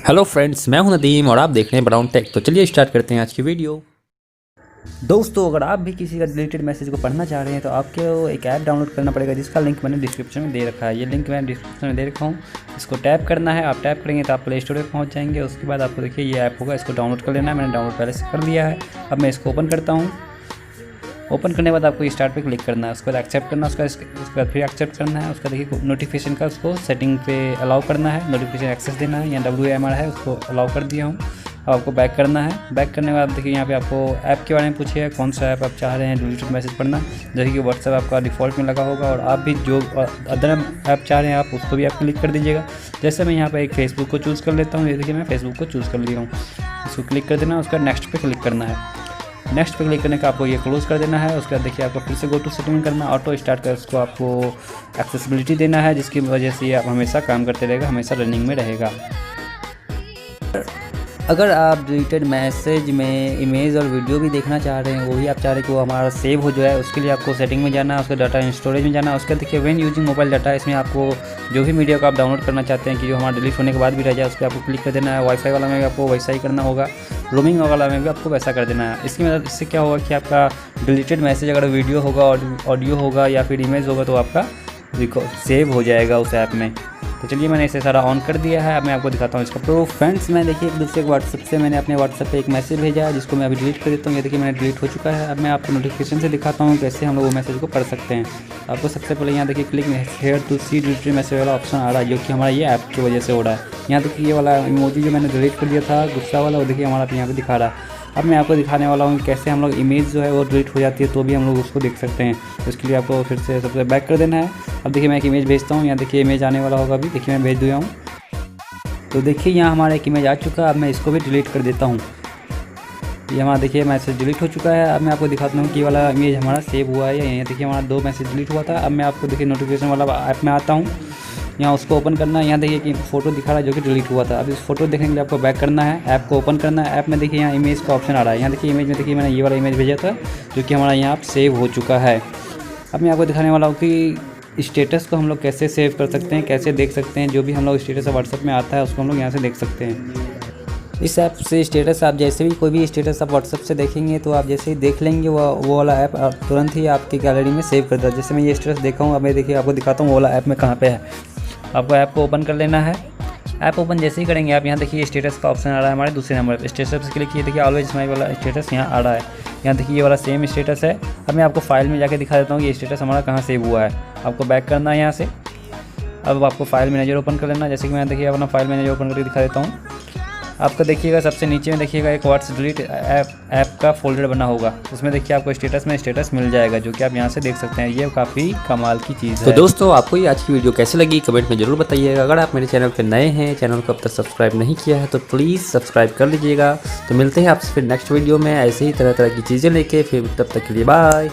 Hello friends, मैं हूं नदीम और आप देख रहे हैं ब्राउन टेक। तो चलिए स्टार्ट करते हैं आज की वीडियो। दोस्तों, अगर आप भी किसी का डिलीटेड मैसेज को पढ़ना चाह रहे हैं तो आपको एक ऐप डाउनलोड करना पड़ेगा जिसका लिंक मैंने डिस्क्रिप्शन में दे रखा है। ये लिंक मैंने डिस्क्रिप्शन में दे रखा हूँ। इसको टैप करना है। आप टैप करेंगे तो आप प्ले स्टोर पर पहुँच जाएंगे। उसके बाद आपको देखिए ये ऐप होगा, इसको डाउनलोड कर लेना है। मैंने डाउनलोड पहले से कर लिया है। अब मैं इसको ओपन करता हूँ। ओपन करने के बाद आपको स्टार्ट पे क्लिक करना है, उसके बाद एक्सेप्ट करना है, उसके बाद फिर एक्सेप्ट करना है। उसका देखिए नोटिफिकेशन का उसको सेटिंग पे अलाउ करना है, नोटिफिकेशन एक्सेस देना है। यहाँ WMR है, उसको अलाउ कर दिया हूँ। अब आपको बैक करना है। बैक करने के बाद देखिए यहाँ पे आपको ऐप के बारे में पूछिएगा, कौन सा ऐप आप चाह रहे हैं डिलीटेड मैसेज पढ़ना। जैसे कि व्हाट्सएप आपका डिफ़ॉल्ट में लगा होगा और आप भी जो अदर ऐप चाह रहे हैं आप उसको भी आप क्लिक कर दीजिएगा। जैसे मैं यहाँ पर एक फेसबुक को चूज़ कर लेता हूँ। ये देखिए मैं फेसबुक को चूज़ कर लिया हूँ। इसको क्लिक कर देना, उसका नेक्स्ट पे क्लिक करना है। नेक्स्ट पे क्लिक करने का आपको ये क्लोज़ कर देना है। उसके बाद देखिए आपको फिर से गो टू सेटिंग करना, ऑटो स्टार्ट कर उसको आपको एक्सेसिबिलिटी देना है, जिसकी वजह से आप हमेशा काम करते रहेगा, हमेशा रनिंग में रहेगा। अगर आप डिलीटेड मैसेज में इमेज और वीडियो भी देखना चाह रहे हैं, वो भी आप चाह रहे हैं कि वो हमारा सेव हो जाए, उसके लिए आपको सेटिंग में जाना है, उसका डाटा स्टोरेज में जाना है। उसके देखिए व्हेन यूजिंग मोबाइल डाटा, इसमें आपको जो भी मीडिया को आप डाउनलोड करना चाहते हैं कि जो हमारा डिलीट होने के बाद भी रह जाए, उस पर आपको क्लिक कर देना है। वाईफाई वाला में भी आपको वैसा ही करना होगा, रोमिंग वाला में भी आपको वैसा कर देना है। इसकी मतलब इससे क्या होगा कि आपका डिलीटेड मैसेज अगर वीडियो होगा, ऑडियो होगा या फिर इमेज होगा तो आपका सेव हो जाएगा उस ऐप में। तो चलिए मैंने इसे सारा ऑन कर दिया है। अब मैं आपको दिखाता हूँ इसका प्रूफ। फ्रेंड्स, मैं देखिए एक दूसरे के व्हाट्सएप से मैंने अपने व्हाट्सएप पे एक मैसेज भेजा है, जिसको मैं अभी डिलीट कर देता हूँ। ये देखिए मैंने डिलीट हो चुका है। अब मैं आपको नोटिफिकेशन से दिखाता हूँ कैसे हम लोग वो मैसेज को पढ़ सकते हैं। आपको सबसे पहले यहाँ देखिए click here to see deleted message वाला ऑप्शन आ रहा है, जो कि हमारा ये ऐप की वजह से हो रहा है। यहाँ देखिए ये वाला इमोजी जो मैंने डिलीट कर दिया था, गुस्सा वाला, वो देखिए हमारा यहाँ पे दिखा रहा है। अब मैं आपको दिखाने वाला हूँ कैसे हम लोग इमेज जो है वो डिलीट हो जाती है तो भी हम लोग उसको देख सकते हैं। तो इसके लिए आपको फिर से सबसे बैक कर देना है। अब देखिए मैं एक इमेज भेजता हूँ। यहाँ देखिए इमेज आने वाला होगा, अभी देखिए मैं भेज दिया हूँ। तो देखिए यहाँ हमारा एक इमेज आ चुका है। अब मैं इसको भी डिलीट कर देता हूँ। ये हमारा देखिए मैसेज डिलीट हो चुका है। अब मैं आपको दिखाता हूँ कि ये वाला इमेज हमारा सेव हुआ है या यहाँ देखिए हमारा 2 मैसेज डिलीट हुआ था। अब मैं आपको देखिए नोटिफिकेशन वाला ऐप में आता हूँ। यहाँ उसको ओपन करना है। यहाँ देखिए कि फ़ोटो दिखा रहा है जो कि डिलीट हुआ था। अब इस फोटो देखने के लिए आपको बैक करना है, ऐप को ओपन करना है। ऐप में देखिए यहाँ इमेज का ऑप्शन आ रहा है। यहाँ देखिए इमेज में देखिए मैंने ये वाला इमेज भेजा था जो कि हमारा यहाँ सेव हो चुका है। अब मैं आपको दिखाने वाला हूँ कि स्टेटस को हम लोग कैसे सेव कर सकते हैं, कैसे देख सकते हैं। जो भी हम लोग स्टेटस व्हाट्सएप में आता है उसको हम लोग यहाँ से देख सकते हैं। इस ऐप से स्टेटस आप जैसे भी कोई भी स्टेटस आप व्हाट्सएप से देखेंगे तो आप जैसे ही देख लेंगे वो वाला ऐप तुरंत ही आपकी गैलरी में सेव कर देता है। जैसे मैं ये स्टेटस देखा हूँ, अब मैं देखिए आपको दिखाता हूँ वो वाला ऐप में कहाँ पे है। आपको ऐप को ओपन कर लेना है। ऐप ओपन जैसे ही करेंगे आप यहाँ देखिए स्टेटस का ऑप्शन आ रहा है हमारे दूसरे नंबर पर। स्टेटस पे क्लिक किए देखिए ऑलवेज स्माइल वाला स्टेटस यहाँ आ रहा है। यहाँ देखिए ये वाला सेम स्टेटस है। अब मैं आपको फाइल में जाके दिखा देता हूँ ये स्टेटस हमारा कहाँ सेव हुआ है। आपको बैक करना है यहाँ से। अब आपको फाइल मैनेजर ओपन कर लेना। जैसे कि मैं देखिए अपना फाइल मैनेजर ओपन करके दिखा देता हूँ। आपको देखिएगा सबसे नीचे में देखिएगा एक व्हाट्स डिलीट ऐप का फोल्डर बना होगा। उसमें देखिए आपको स्टेटस में स्टेटस मिल जाएगा जो कि आप यहाँ से देख सकते हैं। ये काफ़ी कमाल की चीज़ है। तो दोस्तों, आपको ये आज की वीडियो कैसी लगी कमेंट में ज़रूर बताइएगा। अगर आप मेरे चैनल पर नए हैं, चैनल को अब तक सब्सक्राइब नहीं किया है तो प्लीज़ सब्सक्राइब कर लीजिएगा। तो मिलते हैं आपसे फिर नेक्स्ट वीडियो में ऐसे ही तरह तरह की चीज़ें लेके। फिर तब तक के लिए बाय।